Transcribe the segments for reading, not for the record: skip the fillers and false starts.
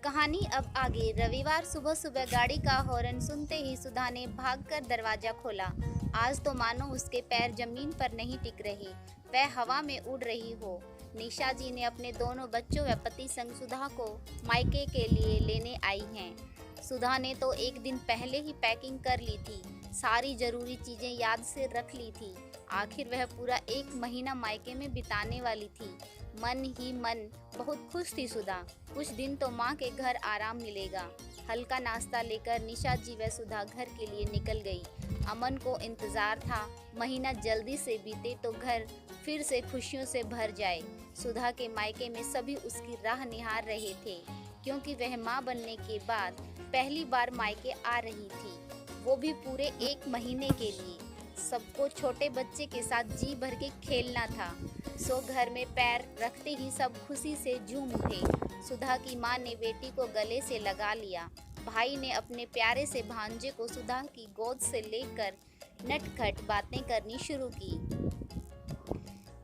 कहानी अब आगे। रविवार सुबह सुबह गाड़ी का हॉर्न सुनते ही सुधा ने भागकर दरवाजा खोला। आज तो मानो उसके पैर जमीन पर नहीं टिक रहे, वह हवा में उड़ रही हो। निशा जी ने अपने दोनों बच्चों व पति संग सुधा को मायके के लिए लेने आई हैं। सुधा ने तो एक दिन पहले ही पैकिंग कर ली थी, सारी जरूरी चीजें याद से रख ली थी। आखिर वह पूरा एक महीना मायके में बिताने वाली थी। मन ही मन बहुत खुश थी सुधा। कुछ दिन तो माँ के घर आराम मिलेगा। हल्का नाश्ता लेकर निशा जी व सुधा घर के लिए निकल गई। अमन को इंतजार था, महीना जल्दी से बीते तो घर फिर से खुशियों से भर जाए। सुधा के मायके में सभी उसकी राह निहार रहे थे, क्योंकि वह माँ बनने के बाद पहली बार मायके आ रही थी, वो भी पूरे एक महीने के लिए। सबको छोटे बच्चे के साथ जी भर के खेलना था, सो घर में पैर रखते ही सब खुशी से झूम उठे। सुधा की माँ ने बेटी को गले से लगा लिया। भाई ने अपने प्यारे से भांजे को सुधा की गोद से लेकर नटखट बातें करनी शुरू की।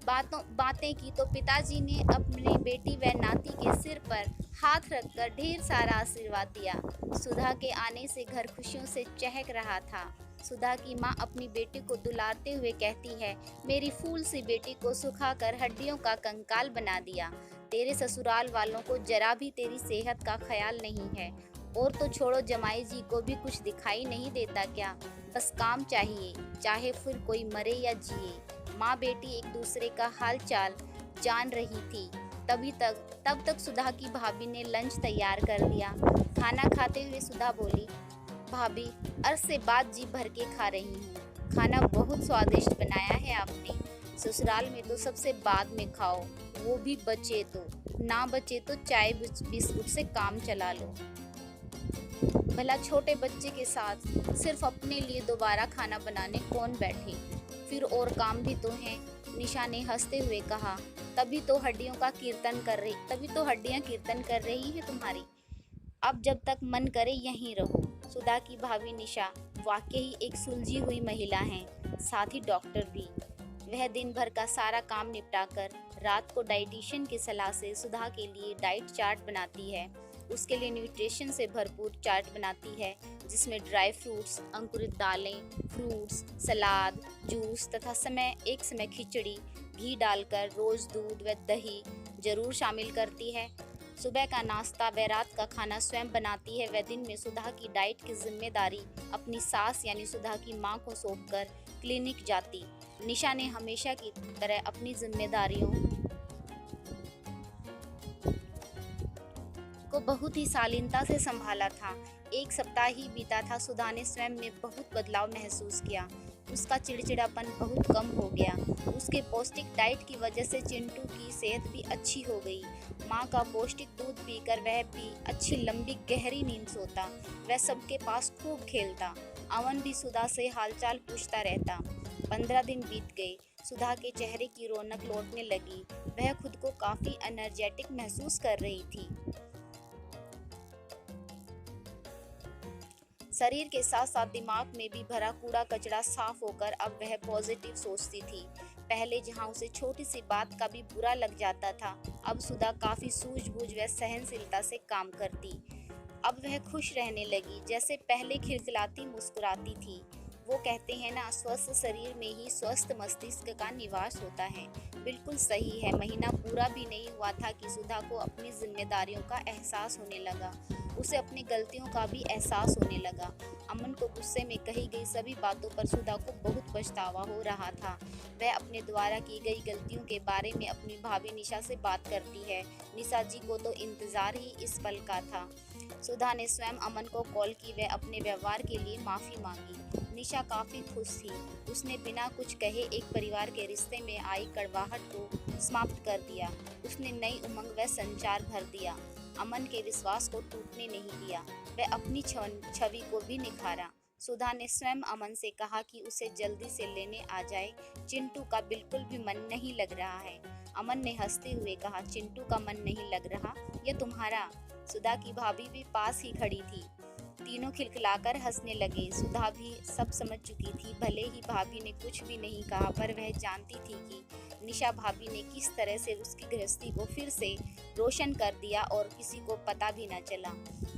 बातें की तो पिताजी ने अपनी बेटी व नाती के सिर पर हाथ रखकर ढेर सारा आशीर्वाद दिया। सुधा के आने से घर खुशियों से चहक रहा था। सुधा की माँ अपनी बेटी को दुलारते हुए कहती है, मेरी फूल सी बेटी को सुखाकर हड्डियों का कंकाल बना दिया। तेरे ससुराल वालों को जरा भी तेरी सेहत का ख्याल नहीं है। और तो छोड़ो, जमाई जी को भी कुछ दिखाई नहीं देता क्या? बस काम चाहिए, चाहे फिर कोई मरे या जिए। माँ बेटी एक दूसरे का हाल चाल जान रही थी। तब तक सुधा की भाभी ने लंच तैयार कर दिया। खाना खाते हुए सुधा बोली, भाभी अरसे बाद जी भर के खा रही हूँ। खाना बहुत स्वादिष्ट बनाया है आपने। ससुराल में तो सबसे बाद में खाओ, वो भी बचे तो, ना बचे तो चाय बिस्कुट से काम चला लो। भला छोटे बच्चे के साथ सिर्फ अपने लिए दोबारा खाना बनाने कौन बैठे? फिर और काम भी तो हैं। निशा ने हंसते हुए कहा, तभी तो हड्डियां कीर्तन कर रही है तुम्हारी। अब जब तक मन करे यहीं रहो। सुधा की भाभी निशा वाकई एक सुलझी हुई महिला है, साथ ही डॉक्टर भी। वह दिन भर का सारा काम निपटाकर रात को डाइटिशियन की सलाह से सुधा के लिए डाइट चार्ट बनाती है। उसके लिए न्यूट्रिशन से भरपूर चार्ट बनाती है, जिसमें ड्राई फ्रूट्स, अंकुरित दालें, फ्रूट्स, सलाद, जूस तथा एक समय खिचड़ी, घी डालकर रोज दूध व दही जरूर शामिल करती है। सुबह का नाश्ता व रात का खाना स्वयं बनाती है। वह दिन में सुधा की डाइट की जिम्मेदारी अपनी सास यानी सुधा की मां को सौंपकर क्लिनिक जाती। निशा ने हमेशा की तरह अपनी जिम्मेदारियों को बहुत ही शालीनता से संभाला था। एक सप्ताह ही बीता था, सुधा ने स्वयं में बहुत बदलाव महसूस किया। उसका चिड़चिड़ापन बहुत कम हो गया। उसके पौष्टिक डाइट की वजह से चिंटू की सेहत भी अच्छी हो गई। माँ का पौष्टिक दूध पीकर वह भी अच्छी लंबी गहरी नींद सोता। वह सबके पास खूब खेलता। अमन भी सुधा से हालचाल पूछता रहता। 15 दिन बीत गए। सुधा के चेहरे की रौनक लौटने लगी। वह खुद को काफी एनर्जेटिक महसूस कर रही थी। शरीर के साथ साथ दिमाग में भी भरा कूड़ा कचरा साफ होकर अब वह पॉजिटिव सोचती थी। पहले जहां उसे छोटी सी बात का भी बुरा लग जाता था, अब सुधा काफी सूझबूझ व सहनशीलता से काम करती। अब वह खुश रहने लगी, जैसे पहले खिलखिलाती मुस्कुराती थी। वो कहते हैं ना, स्वस्थ शरीर में ही स्वस्थ मस्तिष्क का निवास होता है। बिल्कुल सही है। महीना पूरा भी नहीं हुआ था कि सुधा को अपनी जिम्मेदारियों का एहसास होने लगा। उसे अपनी गलतियों का भी एहसास होने लगा। अमन को गुस्से में कही गई सभी बातों पर सुधा को बहुत पछतावा हो रहा था। वह अपने द्वारा की गई गलतियों के बारे में अपनी भाभी निशा से बात करती है। निशा जी को तो इंतजार ही इस पल का था। सुधा ने स्वयं अमन को कॉल की व अपने व्यवहार के लिए माफ़ी मांगी। निशा काफ़ी खुश थी। उसने बिना कुछ कहे एक परिवार के रिश्ते में आई कड़वाहट को समाप्त कर दिया। उसने नई उमंग व संचार भर दिया। अमन के विश्वास को टूटने नहीं दिया। वह अपनी छवि को भी निखारा। सुधा ने स्वयं अमन से कहा कि उसे जल्दी से लेने आ जाए। चिंटू का बिल्कुल भी मन नहीं लग रहा है। अमन ने हंसते हुए कहा, चिंटू का मन नहीं लग रहा, यह तुम्हारा? सुधा की भाभी भी पास ही खड़ी थी। तीनों खिलखिलाकर हंसने लगे। सुधा भी सब समझ चुकी थी। भले ही भाभी ने कुछ भी नहीं कहा, पर वह जानती थी कि निशा भाभी ने किस तरह से उसकी गृहस्थी को फिर से रोशन कर दिया और किसी को पता भी न चला।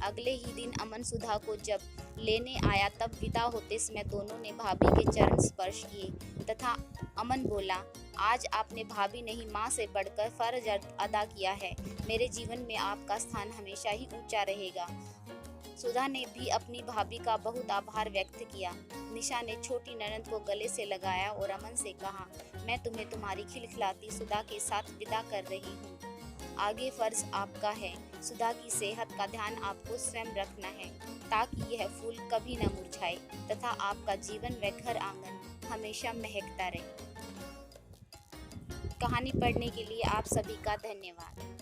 अगले ही दिन अमन सुधा को जब लेने आया तब विदा होते समय दोनों ने भाभी के चरण स्पर्श किए तथा अमन बोला, आज आपने भाभी नहीं माँ से बढ़कर फर्ज अदा किया है। मेरे जीवन में आपका स्थान हमेशा ही ऊंचा रहेगा। सुधा ने भी अपनी भाभी का बहुत आभार व्यक्त किया। निशा ने छोटी ननद को गले से लगाया और अमन से कहा, मैं तुम्हें तुम्हारी खिलखिलाती सुधा के साथ विदा कर रही हूँ। आगे फर्ज आपका है। सुधा की सेहत का ध्यान आपको स्वयं रखना है ताकि यह फूल कभी न मुरझाए तथा आपका जीवन व घर आंगन हमेशा महकता रहे। कहानी पढ़ने के लिए आप सभी का धन्यवाद।